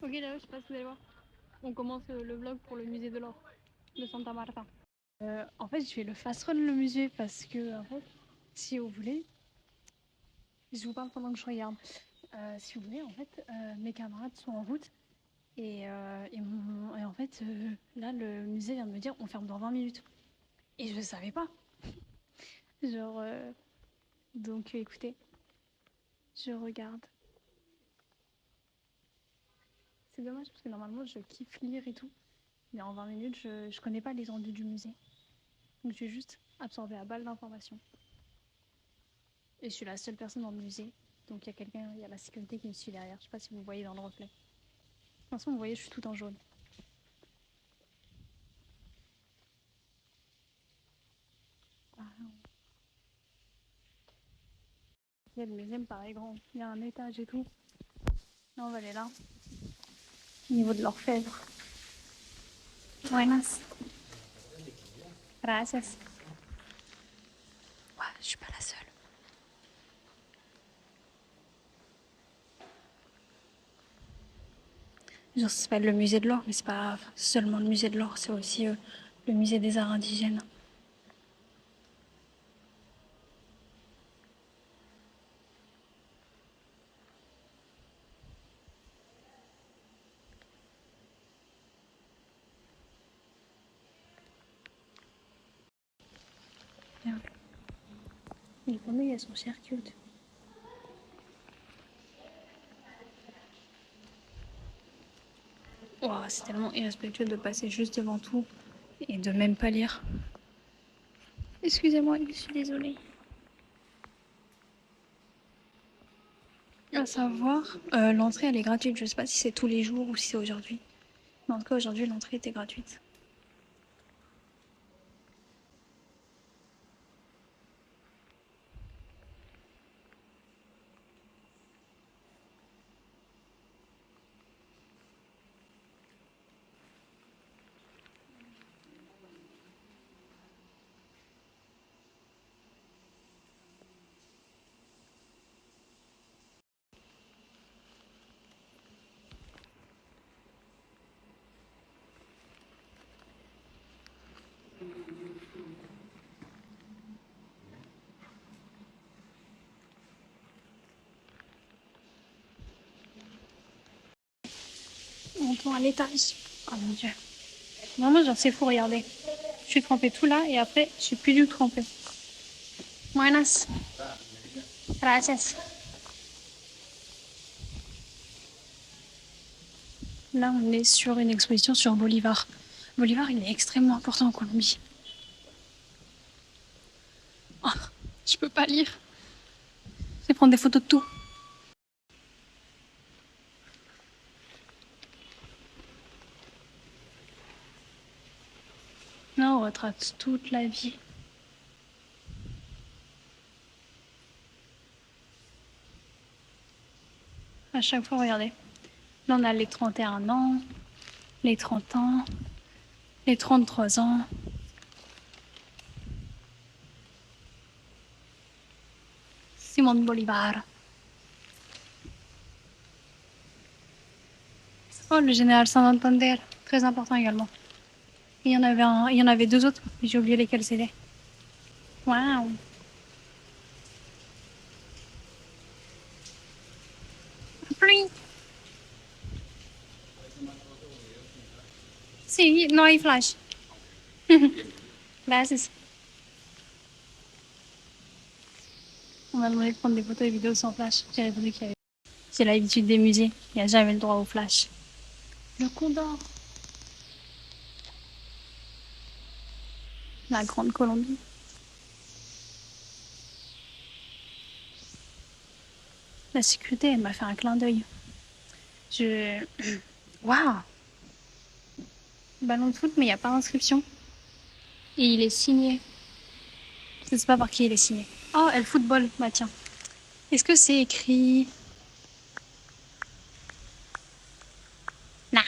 Ok, là, je sais pas si vous allez voir. On commence le vlog pour le musée de l'or de Santa Marta. En fait, je fais le fast run le musée parce que, en fait, si vous voulez, je vous parle pendant que je regarde. Si vous voulez, en fait, mes camarades sont en route et en fait, là, le musée vient de me dire on ferme dans 20 minutes. Et je savais pas. Genre, donc écoutez, je regarde. C'est dommage parce que normalement, je kiffe lire et tout. Mais en 20 minutes, je connais pas l'étendue du musée. Donc je vais juste absorber à balle d'informations. Et je suis la seule personne dans le musée. Donc il y a quelqu'un, il y a la sécurité qui me suit derrière. Je sais pas si vous voyez dans le reflet. De toute façon, vous voyez, je suis tout en jaune. Ah, il y a le musée me paraît grand. Il y a un étage et tout. Là, on va aller là. Au niveau de l'orfèvre. Buenas. Gracias. Ouais, je suis pas la seule. Genre, ça s'appelle le musée de l'or, mais c'est pas seulement le musée de l'or, c'est aussi le musée des arts indigènes. Regarde. Les pommeilles, elles sont chères cute. Wow, c'est tellement irrespectueux de passer juste devant tout et de même pas lire. Excusez-moi, je suis désolée. À savoir, l'entrée elle est gratuite. Je sais pas si c'est tous les jours ou si c'est aujourd'hui. Mais en tout cas, aujourd'hui, l'entrée était gratuite. Montons à l'étage. Oh mon dieu. Vraiment, genre, c'est fou, regardez. Je suis trempée tout là et après, je suis plus du tout trempée. Buenas. Gracias. Là, on est sur une exposition sur Bolivar. Bolivar, il est extrêmement important en Colombie. Oh, je peux pas lire. Je vais prendre des photos de tout. Là, on retrace toute la vie. À chaque fois, regardez. Là, on a les 31 ans, les 30 ans, les 33 ans. Simone Bolivar. Oh, le général Santander, très important également. Il y en avait deux autres, mais j'ai oublié lesquels c'était. Waouh. Pluie. Si, no hay flash. Gracias. On m'a demandé de prendre des photos et vidéos sans flash. J'ai répondu qu'il y avait. C'est l'habitude des musées. Il n'y a jamais le droit au flash. Le Condor. La Grande Colombie. La sécurité, elle m'a fait un clin d'œil. Je. Waouh. Ballon de foot, mais il n'y a pas d'inscription. Et il est signé. Je ne sais pas par qui il est signé. Oh, El Football. Bah tiens. Est-ce que c'est écrit. Nah.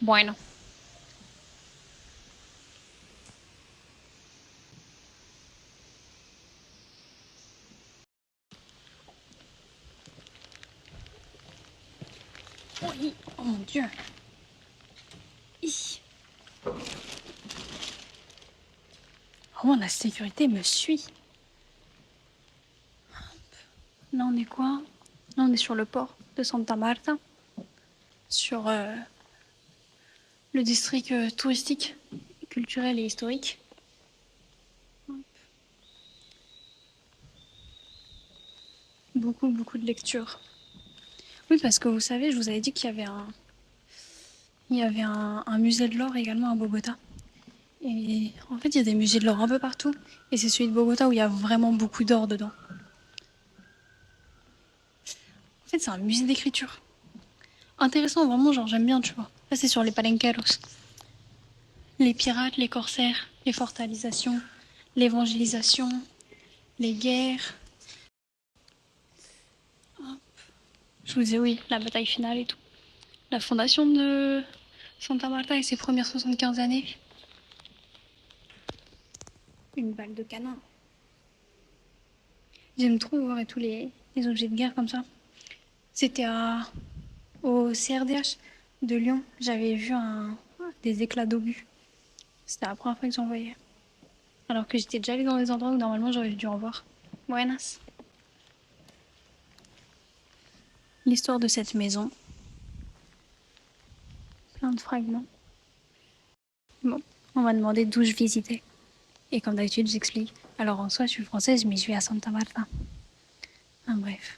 Bueno. Oui, oh mon Dieu. Hi. Vraiment, la sécurité me suit. Là, on est quoi? Là, on est sur le port de Santa Marta, sur le district touristique, culturel et historique. Beaucoup, beaucoup de lectures. Oui, parce que vous savez, je vous avais dit qu'il y avait un musée de l'or également à Bogota. Et en fait, il y a des musées de l'or un peu partout. Et c'est celui de Bogota où il y a vraiment beaucoup d'or dedans. En fait, c'est un musée d'écriture. Intéressant, vraiment, genre, j'aime bien, tu vois. Là, c'est sur les palenqueros. Les pirates, les corsaires, les fortalisations, l'évangélisation, les guerres. Je vous disais, oui, la bataille finale et tout. La fondation de Santa Marta et ses premières 75 années. Une balle de canon. J'aime trop voir et tous les objets de guerre comme ça. C'était au CRDH de Lyon. J'avais vu des éclats d'obus. C'était la première fois que j'en voyais. Alors que j'étais déjà allée dans des endroits où normalement j'aurais dû en voir. Buenas. L'histoire de cette maison. Plein de fragments. Bon, on m'a demandé d'où je visitais. Et comme d'habitude, j'explique. Alors en soi, je suis française, mais je vis à Santa Marta. Bref.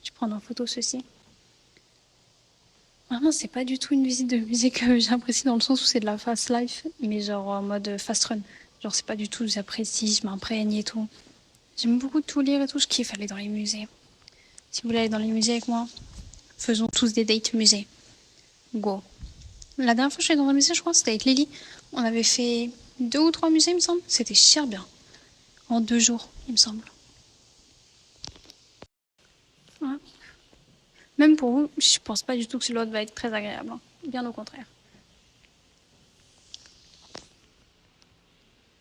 Je prends en photo ceci. Vraiment, c'est pas du tout une visite de musée que j'apprécie dans le sens où c'est de la fast life, mais genre en mode fast run. Genre, c'est pas du tout, j'apprécie, je m'imprègne et tout. J'aime beaucoup tout lire et tout, je kiffe aller dans les musées. Si vous voulez aller dans les musées avec moi, faisons tous des dates musées. Go. La dernière fois que je suis allée dans un musée, je crois, c'était avec Lily. On avait fait 2 ou 3 musées, il me semble. C'était cher bien. En 2 jours, il me semble. Ouais. Même pour vous, je pense pas du tout que ce lot va être très agréable. Hein. Bien au contraire.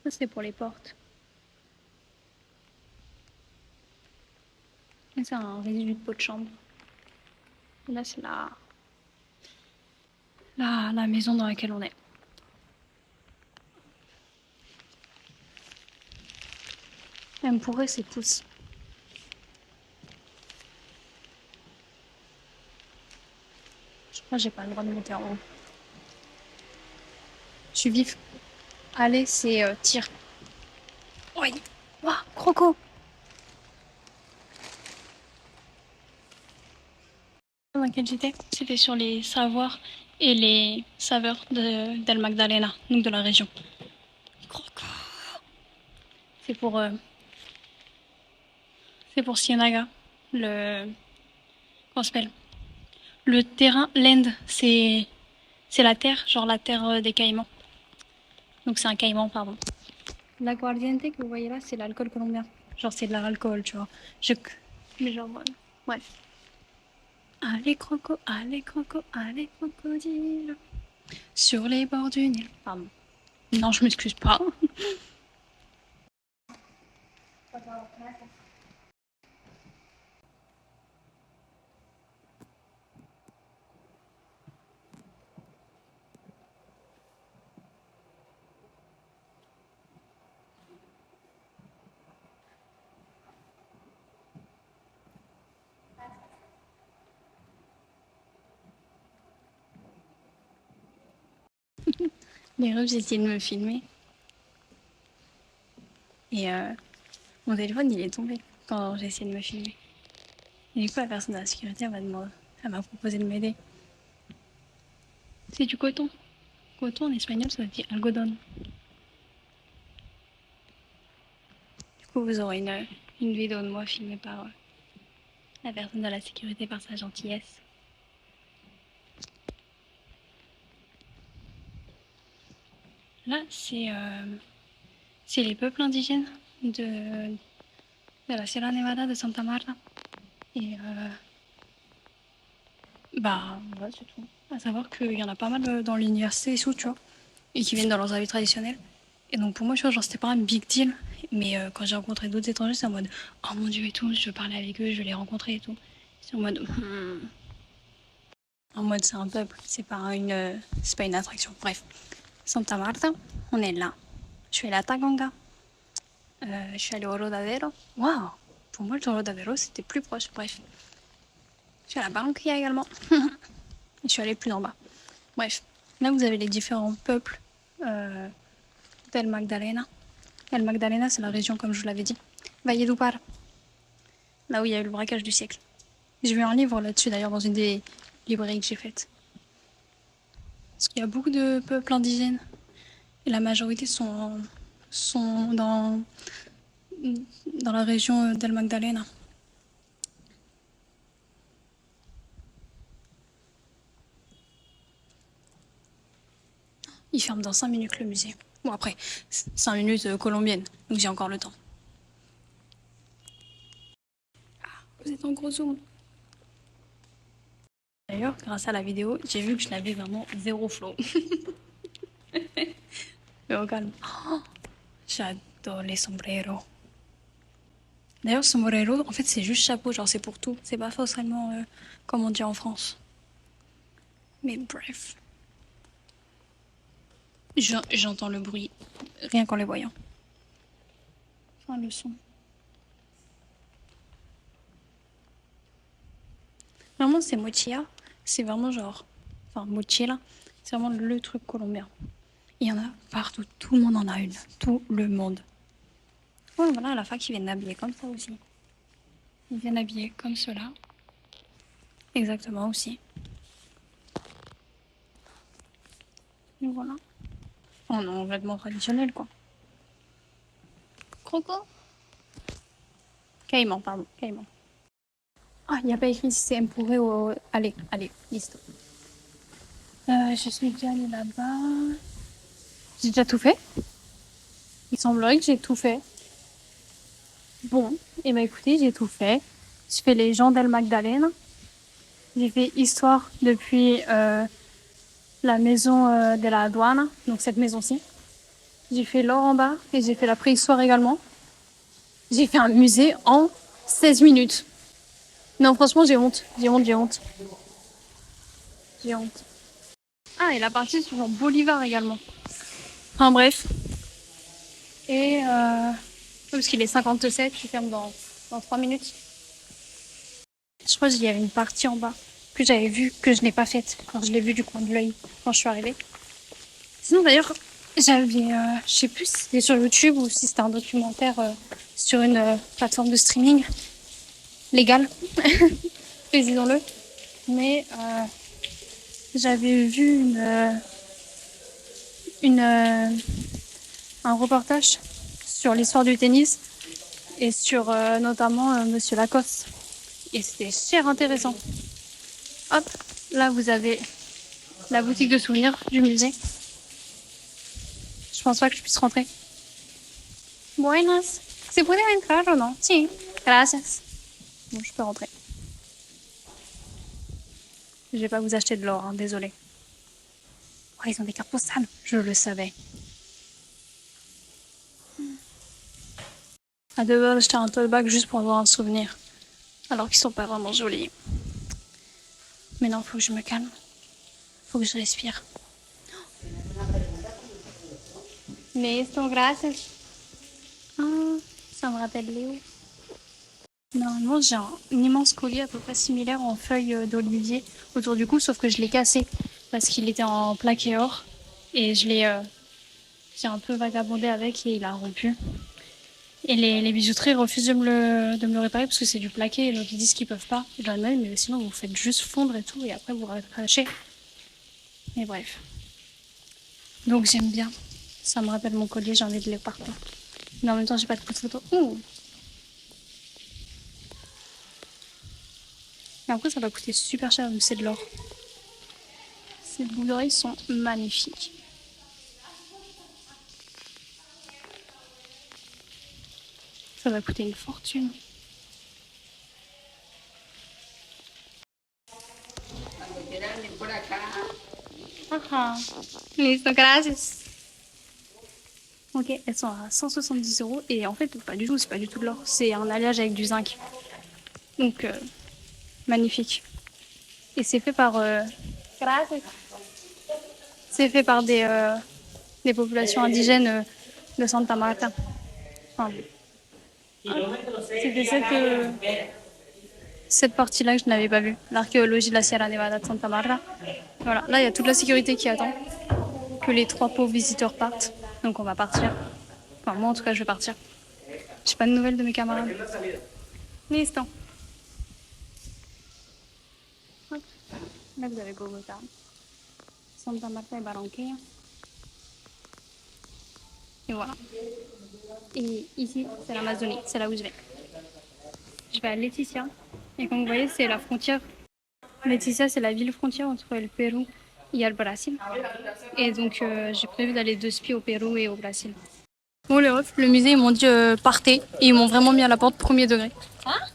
Ça, c'est pour les portes. Et c'est un résidu de pot de chambre. Et là, c'est la maison dans laquelle on est. Même pour eux, c'est pouce. Je crois que j'ai pas le droit de monter en haut. Je suis vif. Allez, c'est tir. Oui. Ouah, croco. Dans laquelle j'étais, c'était sur les savoirs et les saveurs d'El Magdalena, donc de la région. Croco. C'est pour, euh, c'est pour Ciénaga. Comment ça s'appelle? Le terrain, land, c'est la terre, genre la terre des caïmans. Donc c'est un caïman, pardon. L'aguardiente que vous voyez là, c'est l'alcool colombien. Genre c'est de l'alcool, tu vois. Mais genre, ouais. Allez croco, allez crocodile. Sur les bords du Nil. Pardon. Non, je m'excuse pas. Les refs, j'ai essayé de me filmer. Et mon téléphone, il est tombé quand j'ai essayé de me filmer. Et du coup, la personne de la sécurité, elle m'a proposé de m'aider. C'est du coton. Coton en espagnol, ça veut dire algodon. Du coup, vous aurez une vidéo de moi filmée par la personne de la sécurité par sa gentillesse. Là, c'est les peuples indigènes de la Sierra Nevada de Santa Marta. Et bah, voilà, c'est tout. À savoir qu'il y en a pas mal dans l'université et tout, tu vois, et qui viennent dans leurs habits traditionnels. Et donc pour moi, tu vois, genre, c'était pas un big deal. Mais quand j'ai rencontré d'autres étrangers, c'est en mode, oh mon dieu et tout, je veux parler avec eux, je veux les rencontrer et tout. C'est en mode, En mode c'est un peuple, c'est pas une attraction. Bref, Santa Marta, on est là. Je suis allée à Taganga. Je suis allée au Rodadero. Waouh! Pour moi, le Rodadero, c'était plus proche. Bref. Je suis allée à Barranquilla également. Je suis allée plus en bas. Bref. Là, vous avez les différents peuples d'El Magdalena. El Magdalena, c'est la région, comme je vous l'avais dit. Valledupar. Là où il y a eu le braquage du siècle. J'ai vu un livre là-dessus, d'ailleurs, dans une des librairies que j'ai faites. Parce qu'il y a beaucoup de peuples indigènes. Et la majorité sont dans la région d'El Magdalena. Il ferme dans 5 minutes le musée. Bon après, 5 minutes colombiennes, donc j'ai encore le temps. Ah, vous êtes en gros zoom. D'ailleurs, grâce à la vidéo, j'ai vu que je n'avais vraiment zéro flow. Mais au calme. Oh, j'adore les sombreros. D'ailleurs, sombrero, en fait, c'est juste chapeau, genre c'est pour tout. C'est pas forcément comme on dit en France. Mais bref. J'entends le bruit, rien qu'en les voyant. Enfin, le son. Vraiment, c'est mochila. C'est vraiment genre... Enfin, mochila, c'est vraiment le truc colombien. Il y en a partout. Tout le monde en a une. Tout le monde. Ouais, voilà, à la fac, ils viennent habiller comme ça aussi. Ils viennent habiller comme cela. Exactement aussi. Et voilà. Oh non, vêtements traditionnels, quoi. Croco. Caïman, pardon. Caïman. Ah, il n'y a pas écrit si c'est Empuré ou... Allez, listo. Je suis déjà allée là-bas. J'ai déjà tout fait. Il semblerait que j'ai tout fait. Bon, et bah écoutez, j'ai tout fait. J'ai fait les gens d'El Magdalena. J'ai fait histoire depuis la maison de la douane, donc cette maison-ci. J'ai fait l'or en bas et j'ai fait la préhistoire également. J'ai fait un musée en 16 minutes. Non, franchement, j'ai honte. J'ai honte. Ah, et la partie sur Bolivar également. Enfin bref. Et parce qu'il est 57, il ferme dans 3 minutes. Je crois qu'il y avait une partie en bas que j'avais vue, que je n'ai pas faite. Quand je l'ai vue du coin de l'œil quand je suis arrivée. Sinon d'ailleurs, j'avais, je sais plus si c'était sur YouTube ou si c'était un documentaire sur une plateforme de streaming légale, disons-le. Mais j'avais vu un reportage sur l'histoire du tennis et sur notamment Monsieur Lacoste. Et c'était super intéressant. Hop, là vous avez la boutique de souvenirs du musée. Je pense pas que je puisse rentrer. Buenas. ¿Se puede entrar o no? Sí. Gracias. Bon, je peux rentrer. Je vais pas vous acheter de l'or, hein, désolé. Oh, ils ont des cartes postales. Je le savais. À deux balles, j'étais un tote bag juste pour avoir un souvenir. Alors qu'ils sont pas vraiment jolis. Mais non, faut que je me calme. Faut que je respire. Listo, gracias. Ah, ça me rappelle Léo. Normalement, j'ai un immense collier à peu près similaire en feuilles d'olivier autour du cou, sauf que je l'ai cassé parce qu'il était en plaqué or et j'ai un peu vagabondé avec et il a rompu. Et les bijouteries refusent de me le réparer parce que c'est du plaqué et donc ils disent qu'ils peuvent pas. Je leur demande, mais sinon vous faites juste fondre et tout et après vous raccrachez. Et bref. Donc j'aime bien. Ça me rappelle mon collier, j'ai envie de les partout. Mais en même temps, j'ai pas de photo. Ouh. Mais après, ça va coûter super cher, mais c'est de l'or. Ces boucles d'oreilles sont magnifiques. Ça va coûter une fortune. Ah, listo, gracias. Ok, elles sont à 170 € et en fait, pas du tout, c'est pas du tout de l'or. C'est un alliage avec du zinc. Donc, magnifique. Et c'est fait par des populations indigènes de Santa Marta. Enfin, c'était cette partie-là que je n'avais pas vue, l'archéologie de la Sierra Nevada de Santa Marta. Voilà, là il y a toute la sécurité qui attend que les 3 pauvres visiteurs partent. Donc on va partir. Enfin moi en tout cas je vais partir. J'ai pas de nouvelles de mes camarades. Listo. Hop. Là vous avez Bogota, Santa Marta et Barranquilla. Et voilà. Et ici c'est l'Amazonie, c'est là où je vais. Je vais à Leticia. Et comme vous voyez c'est la frontière. Leticia c'est la ville frontière entre le Pérou et le Brésil. Et donc j'ai prévu d'aller de spi au Pérou et au Brésil. Bon les refs, le musée ils m'ont dit partez et ils m'ont vraiment mis à la porte premier degré.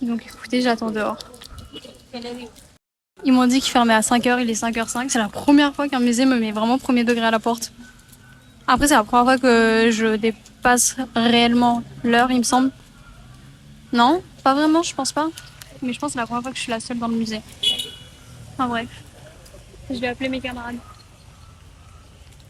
Donc écoutez, j'attends dehors. Ils m'ont dit qu'ils fermaient à 5h, il est 5h05. C'est la première fois qu'un musée me met vraiment premier degré à la porte. Après c'est la première fois que je dépasse réellement l'heure il me semble. Non, pas vraiment je pense pas. Mais je pense que c'est la première fois que je suis la seule dans le musée. Enfin bref, je vais appeler mes camarades.